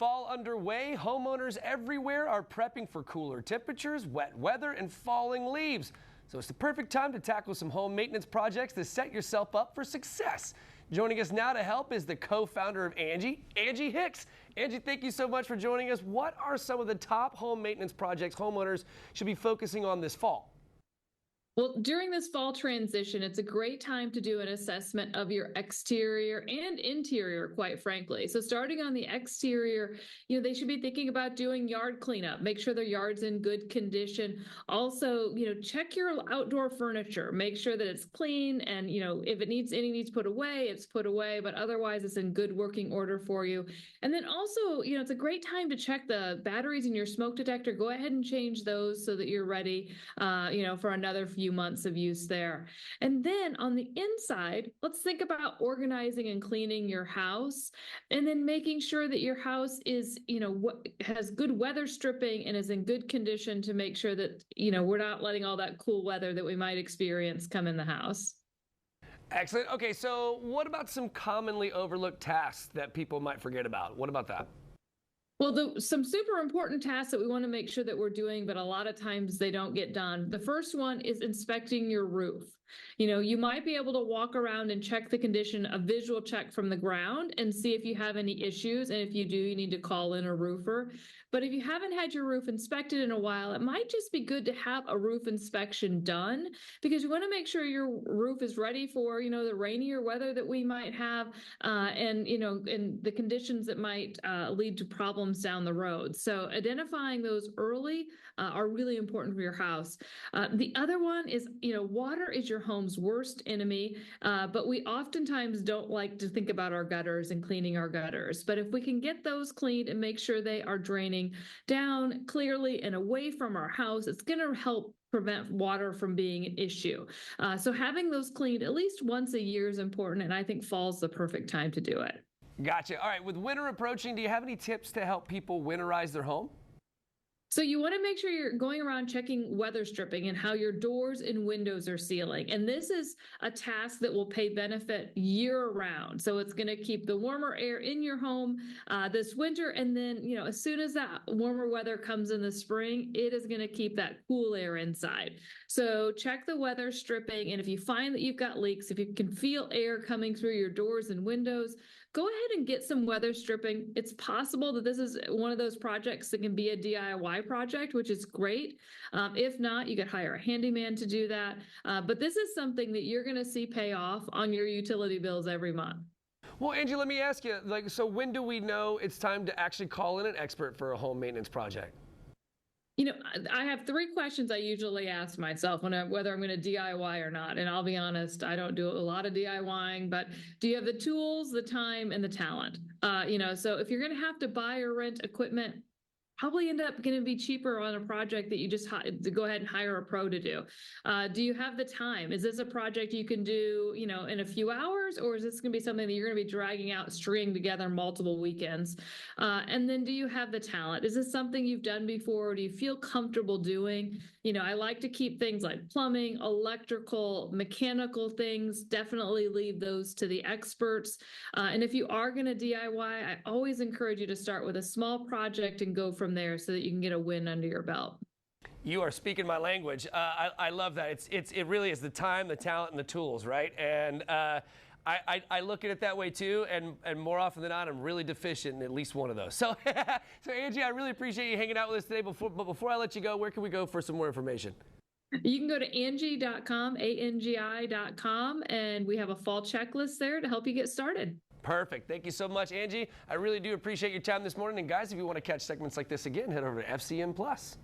Fall underway, homeowners everywhere are prepping for cooler temperatures, wet weather, and falling leaves. So it's the perfect time to tackle some home maintenance projects to set yourself up for success. Joining us now to help is the co-founder of Angi, Angi Hicks. Angi, thank you so much for joining us. What are some of the top home maintenance projects homeowners should be focusing on this fall? Well, during this fall transition, it's a great time to do an assessment of your exterior and interior, quite frankly. So starting on the exterior, they should be thinking about doing yard cleanup, make sure their yard's in good condition. Also, check your outdoor furniture, make sure that it's clean, and, if it needs put away, it's put away, but otherwise it's in good working order for you. And then also, it's a great time to check the batteries in your smoke detector. Go ahead and change those so that you're ready, for another few months of use there. And then on the inside, let's think about organizing and cleaning your house, and then making sure that your house is, has good weather stripping and is in good condition to make sure that, we're not letting all that cool weather that we might experience come in the house. Excellent. Okay, so what about some commonly overlooked tasks that people might forget about? What about that? Well, some super important tasks that we want to make sure that we're doing, but a lot of times they don't get done. The first one is inspecting your roof. You might be able to walk around and check the condition, a visual check from the ground, and see if you have any issues. And if you do, you need to call in a roofer. But if you haven't had your roof inspected in a while, it might just be good to have a roof inspection done, because you want to make sure your roof is ready for, the rainier weather that we might have, and the conditions that might lead to problems down the road. So identifying those early are really important for your house. The other one is, water is your home's worst enemy, but we oftentimes don't like to think about our gutters and cleaning our gutters. But if we can get those cleaned and make sure they are draining down clearly and away from our house, it's going to help prevent water from being an issue. So having those cleaned at least once a year is important, and I think fall's the perfect time to do it. Gotcha. All right, with winter approaching, do you have any tips to help people winterize their home? So you want to make sure you're going around checking weather stripping and how your doors and windows are sealing. And this is a task that will pay benefit year round. So it's going to keep the warmer air in your home this winter. And then, as soon as that warmer weather comes in the spring, it is going to keep that cool air inside. So check the weather stripping. And if you find that you've got leaks, if you can feel air coming through your doors and windows, go ahead and get some weather stripping. It's possible that this is one of those projects that can be a DIY project, which is great. If not, you could hire a handyman to do that. But this is something that you're going to see pay off on your utility bills every month. Well, Angi, let me ask you, so when do we know it's time to actually call in an expert for a home maintenance project? I have three questions I usually ask myself whether I'm going to DIY or not. And I'll be honest, I don't do a lot of DIYing, but do you have the tools, the time, and the talent? So if you're going to have to buy or rent equipment, probably end up going to be cheaper on a project that you just to go ahead and hire a pro to do. Do you have the time? Is this a project you can do, in a few hours, or is this going to be something that you're going to be dragging out, stringing together multiple weekends? And then do you have the talent? Is this something you've done before, or do you feel comfortable doing? I like to keep things like plumbing, electrical, mechanical things, definitely leave those to the experts. And if you are going to DIY, I always encourage you to start with a small project and go from there so that you can get a win under your belt. You are speaking my language. I love that. It really is the time, the talent, and the tools, right? And I look at it that way too, and more often than not, I'm really deficient in at least one of those. So, Angi, I really appreciate you hanging out with us today. But before I let you go, where can we go for some more information? You can go to Angi.com, ANGI.com, and we have a fall checklist there to help you get started. Perfect. Thank you so much, Angi. I really do appreciate your time this morning. And guys, if you want to catch segments like this again, head over to FCN Plus.